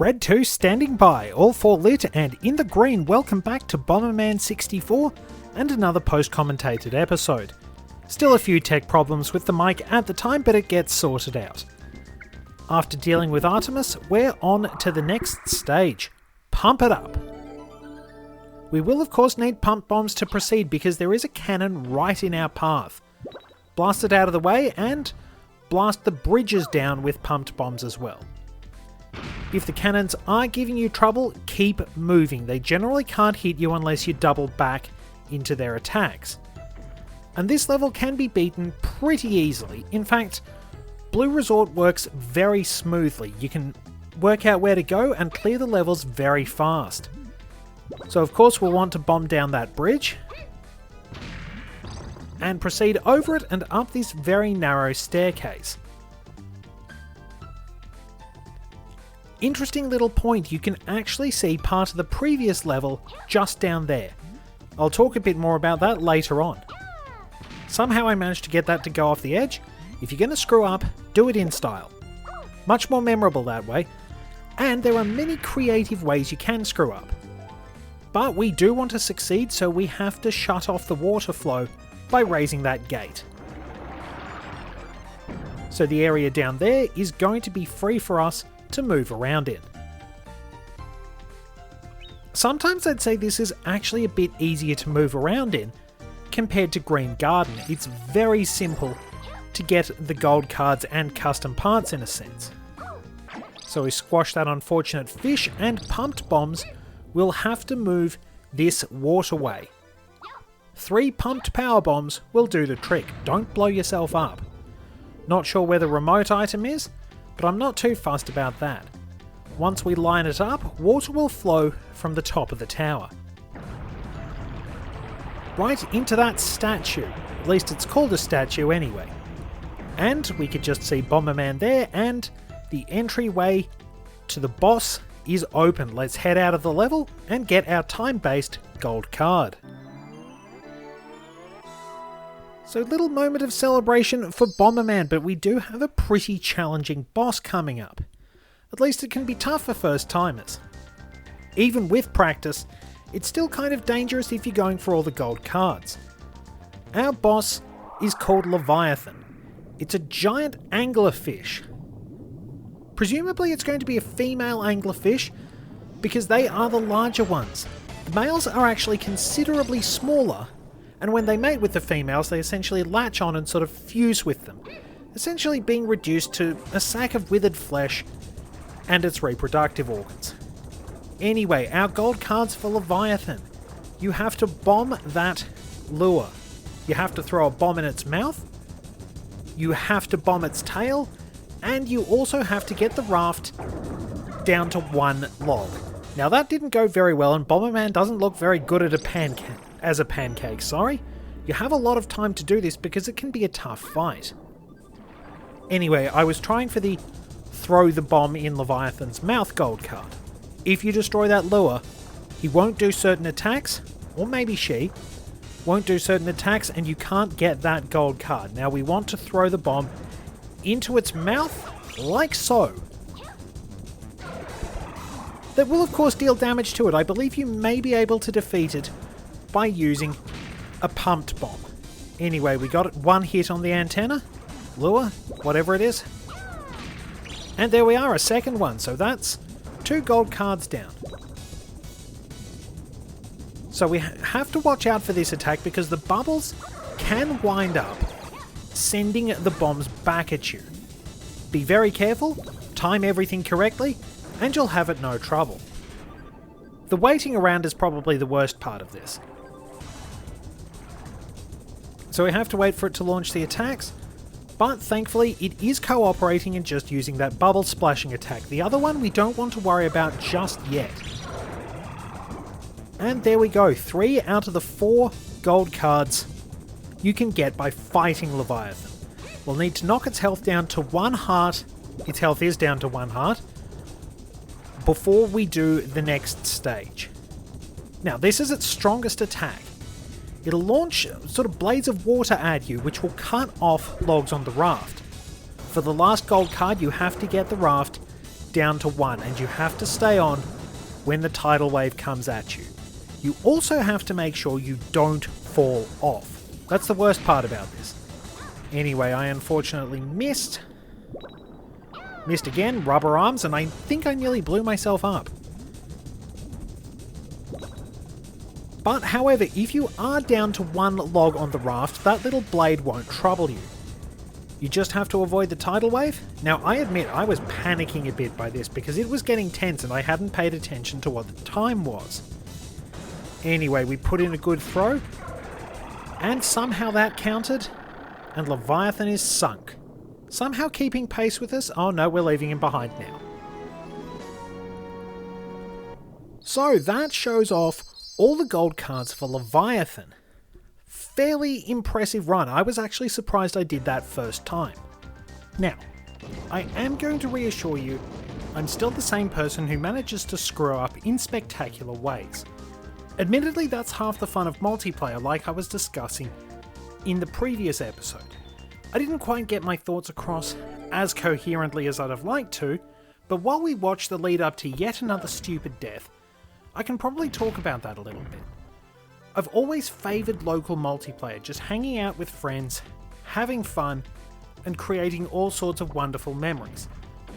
Red 2 standing by, all 4 lit, and in the green, welcome back to Bomberman 64 and another post-commentated episode. Still a few tech problems with the mic at the time, but it gets sorted out. After dealing with Artemis, we're on to the next stage. Pump it up. We will of course need pump bombs to proceed because there is a cannon right in our path. Blast it out of the way and blast the bridges down with pumped bombs as well. If the cannons are giving you trouble, keep moving. They generally can't hit you unless you double back into their attacks. And this level can be beaten pretty easily. In fact, Blue Resort works very smoothly. You can work out where to go and clear the levels very fast. So of course we'll want to bomb down that bridge and proceed over it and up this very narrow staircase. Interesting little point, you can actually see part of the previous level just down there. I'll talk a bit more about that later on. Somehow I managed to get that to go off the edge. If you're going to screw up, do it in style. Much more memorable that way. And there are many creative ways you can screw up. But we do want to succeed, so we have to shut off the water flow by raising that gate. So the area down there is going to be free for us to move around in. Sometimes I'd say this is actually a bit easier to move around in compared to Green Garden. It's very simple to get the gold cards and custom parts in a sense. So we squash that unfortunate fish and pumped bombs. We'll have to move this waterway. 3 pumped power bombs will do the trick. Don't blow yourself up. Not sure where the remote item is, but I'm not too fussed about that. Once we line it up, water will flow from the top of the tower. Right into that statue. At least it's called a statue anyway. And we could just see Bomberman there, and the entryway to the boss is open. Let's head out of the level and get our time-based gold card. So little moment of celebration for Bomberman, but we do have a pretty challenging boss coming up. At least it can be tough for first timers. Even with practice, it's still kind of dangerous if you're going for all the gold cards. Our boss is called Leviathan. It's a giant anglerfish. Presumably it's going to be a female anglerfish because they are the larger ones. The males are actually considerably smaller, and when they mate with the females they essentially latch on and sort of fuse with them, essentially being reduced to a sack of withered flesh and its reproductive organs. Anyway, our gold cards for Leviathan. You have to bomb that lure. You have to throw a bomb in its mouth. You have to bomb its tail. And you also have to get the raft down to 1 log. Now that didn't go very well, and Bomberman doesn't look very good at as a pancake, sorry. You have a lot of time to do this because it can be a tough fight. Anyway, I was trying for the throw the bomb in Leviathan's mouth gold card. If you destroy that lure, he won't do certain attacks, or maybe she won't do certain attacks, and you can't get that gold card. Now we want to throw the bomb into its mouth, like so. That will of course deal damage to it. I believe you may be able to defeat it by using a pumped bomb. Anyway, we got it 1 hit on the antenna, lure, whatever it is. And there we are, a second one, so that's 2 gold cards down. So we have to watch out for this attack because the bubbles can wind up sending the bombs back at you. Be very careful, time everything correctly, and you'll have it no trouble. The waiting around is probably the worst part of this. So we have to wait for it to launch the attacks, but thankfully it is cooperating and just using that bubble splashing attack. The other one we don't want to worry about just yet. And there we go, 3 out of the 4 gold cards you can get by fighting Leviathan. We'll need to knock its health down to 1 heart. Its health is down to 1 heart before we do the next stage. Now this is its strongest attack. It'll launch sort of blades of water at you which will cut off logs on the raft. For the last gold card you have to get the raft down to 1, and you have to stay on when the tidal wave comes at you. You also have to make sure you don't fall off. That's the worst part about this. Anyway, I unfortunately missed. Missed again, rubber arms, and I think I nearly blew myself up. But however, if you are down to 1 log on the raft, that little blade won't trouble you. You just have to avoid the tidal wave. Now, I admit I was panicking a bit by this because it was getting tense and I hadn't paid attention to what the time was. Anyway, we put in a good throw, and somehow that counted, and Leviathan is sunk. Somehow keeping pace with us. Oh no, we're leaving him behind now. So that shows off all the gold cards for Leviathan. Fairly impressive run. I was actually surprised I did that first time. Now, I am going to reassure you, I'm still the same person who manages to screw up in spectacular ways. Admittedly, that's half the fun of multiplayer, like I was discussing in the previous episode. I didn't quite get my thoughts across as coherently as I'd have liked to, but while we watch the lead up to yet another stupid death, I can probably talk about that a little bit. I've always favoured local multiplayer, just hanging out with friends, having fun, and creating all sorts of wonderful memories.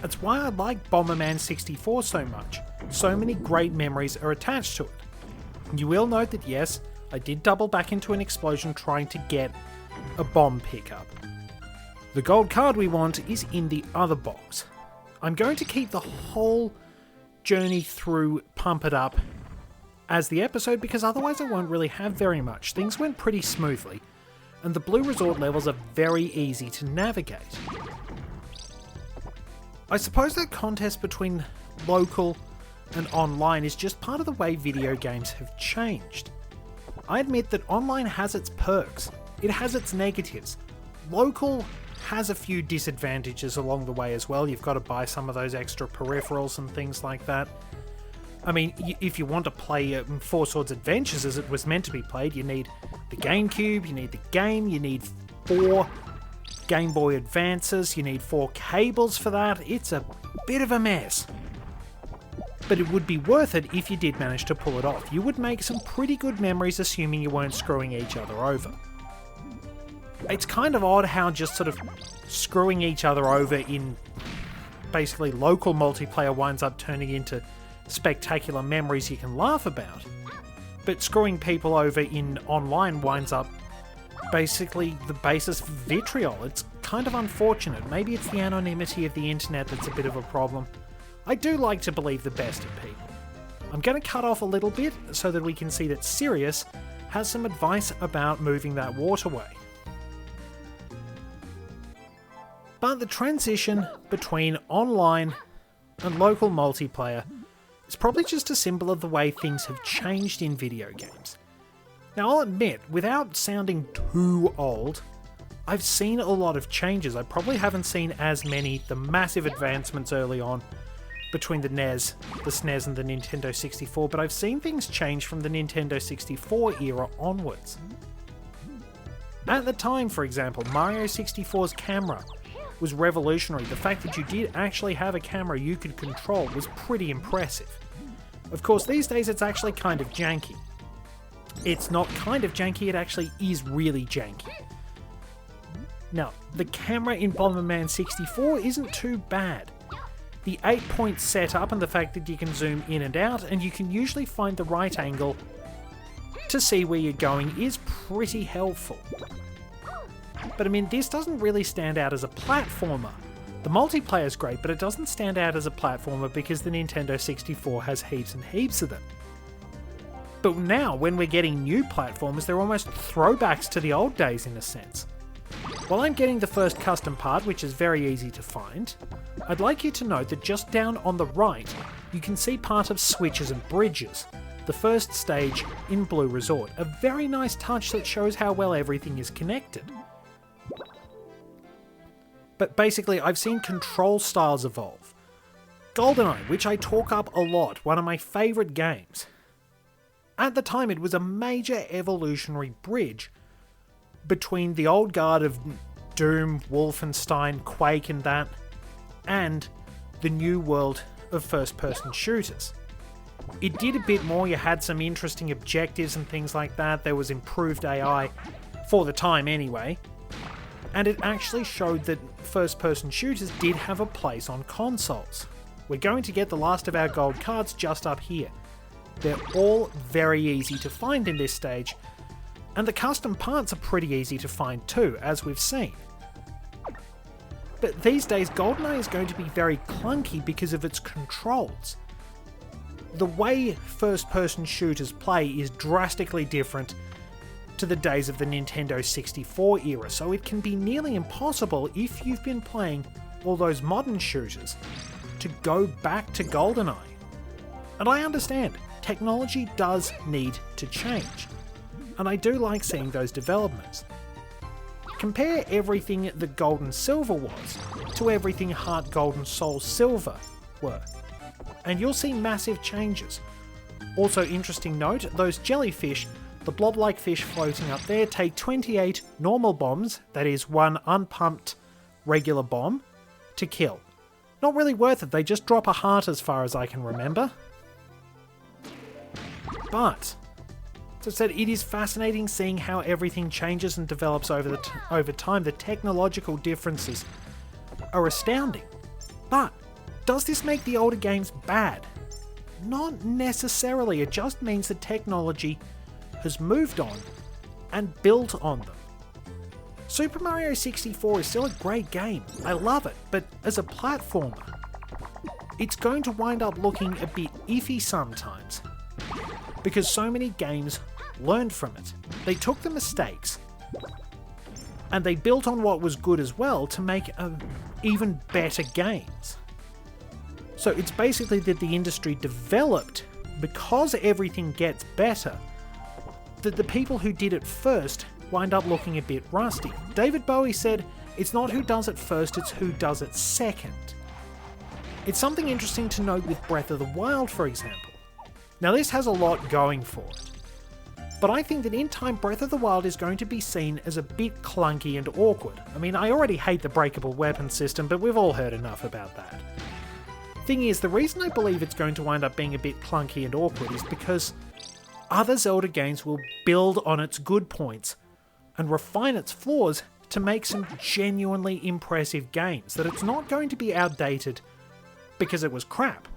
That's why I like Bomberman 64 so much. So many great memories are attached to it. You will note that yes, I did double back into an explosion trying to get a bomb pickup. The gold card we want is in the other box. I'm going to keep the whole journey through Pump It Up as the episode because otherwise I won't really have very much. Things went pretty smoothly, and the Blue Resort levels are very easy to navigate. I suppose that contest between local and online is just part of the way video games have changed. I admit that online has its perks, it has its negatives. Local has a few disadvantages along the way as well. You've got to buy some of those extra peripherals and things like that. I mean, if you want to play Four Swords Adventures as it was meant to be played, you need the GameCube, you need the game, you need 4 Game Boy Advances, you need 4 cables for that. It's a bit of a mess. But it would be worth it if you did manage to pull it off. You would make some pretty good memories assuming you weren't screwing each other over. It's kind of odd how just sort of screwing each other over in basically local multiplayer winds up turning into spectacular memories you can laugh about. But screwing people over in online winds up basically the basis for vitriol. It's kind of unfortunate. Maybe it's the anonymity of the internet that's a bit of a problem. I do like to believe the best in people. I'm going to cut off a little bit so that we can see that Sirius has some advice about moving that waterway. But the transition between online and local multiplayer is probably just a symbol of the way things have changed in video games. Now I'll admit, without sounding too old, I've seen a lot of changes. I probably haven't seen as many, the massive advancements early on between the NES, the SNES and the Nintendo 64, but I've seen things change from the Nintendo 64 era onwards. At the time, for example, Mario 64's camera was revolutionary. The fact that you did actually have a camera you could control was pretty impressive. Of course, these days it's actually kind of janky. It's not kind of janky, it actually is really janky. Now, the camera in Bomberman 64 isn't too bad. The 8-point setup and the fact that you can zoom in and out and you can usually find the right angle to see where you're going is pretty helpful. But I mean, this doesn't really stand out as a platformer. The multiplayer is great, but it doesn't stand out as a platformer because the Nintendo 64 has heaps and heaps of them. But now, when we're getting new platformers, they're almost throwbacks to the old days in a sense. While I'm getting the first custom part, which is very easy to find, I'd like you to note that just down on the right, you can see part of Switches and Bridges, the first stage in Blue Resort, a very nice touch that shows how well everything is connected. But basically, I've seen control styles evolve. GoldenEye, which I talk up a lot, one of my favourite games. At the time, it was a major evolutionary bridge between the old guard of Doom, Wolfenstein, Quake and that, and the new world of first-person shooters. It did a bit more, you had some interesting objectives and things like that, there was improved AI, for the time anyway, and it actually showed that first-person shooters did have a place on consoles. We're going to get the last of our gold cards just up here. They're all very easy to find in this stage, and the custom parts are pretty easy to find too, as we've seen. But these days, GoldenEye is going to be very clunky because of its controls. The way first-person shooters play is drastically different to the days of the Nintendo 64 era, so it can be nearly impossible if you've been playing all those modern shooters to go back to GoldenEye. And I understand, technology does need to change, and I do like seeing those developments. Compare everything that Gold and Silver was to everything Heart Gold and Soul Silver were, and you'll see massive changes. Also, interesting note, those jellyfish, the blob-like fish floating up there, take 28 normal bombs, that is one unpumped regular bomb, to kill. Not really worth it, they just drop a heart as far as I can remember. But, as I said, it is fascinating seeing how everything changes and develops over time. The technological differences are astounding. But, does this make the older games bad? Not necessarily, it just means that technology has moved on and built on them. Super Mario 64 is still a great game, I love it, but as a platformer, it's going to wind up looking a bit iffy sometimes, because so many games learned from it. They took the mistakes, and they built on what was good as well to make even better games. So it's basically that the industry developed, because everything gets better, that the people who did it first wind up looking a bit rusty. David Bowie said, "It's not who does it first, it's who does it second." It's something interesting to note with Breath of the Wild, for example. Now this has a lot going for it, but I think that in time Breath of the Wild is going to be seen as a bit clunky and awkward. I mean, I already hate the breakable weapon system, but we've all heard enough about that. Thing is, the reason I believe it's going to wind up being a bit clunky and awkward is because other Zelda games will build on its good points and refine its flaws to make some genuinely impressive games. That it's not going to be outdated because it was crap.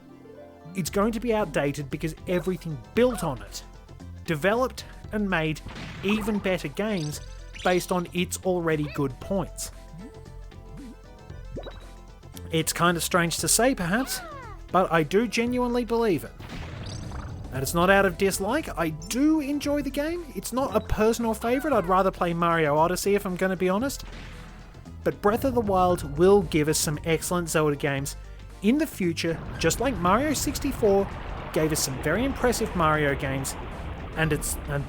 It's going to be outdated because everything built on it, developed and made even better games based on its already good points. It's kind of strange to say perhaps, but I do genuinely believe it. And it's not out of dislike, I do enjoy the game. It's not a personal favourite, I'd rather play Mario Odyssey if I'm going to be honest. But Breath of the Wild will give us some excellent Zelda games in the future, just like Mario 64 gave us some very impressive Mario games, and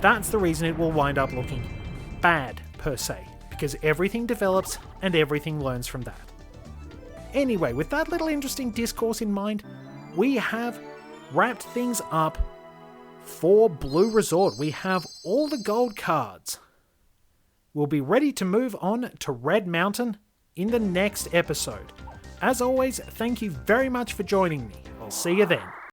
that's the reason it will wind up looking bad, per se, because everything develops and everything learns from that. Anyway, with that little interesting discourse in mind, we have wrapped things up for Blue Resort. We have all the gold cards. We'll be ready to move on to Red Mountain in the next episode. As always, thank you very much for joining me. I'll see you then.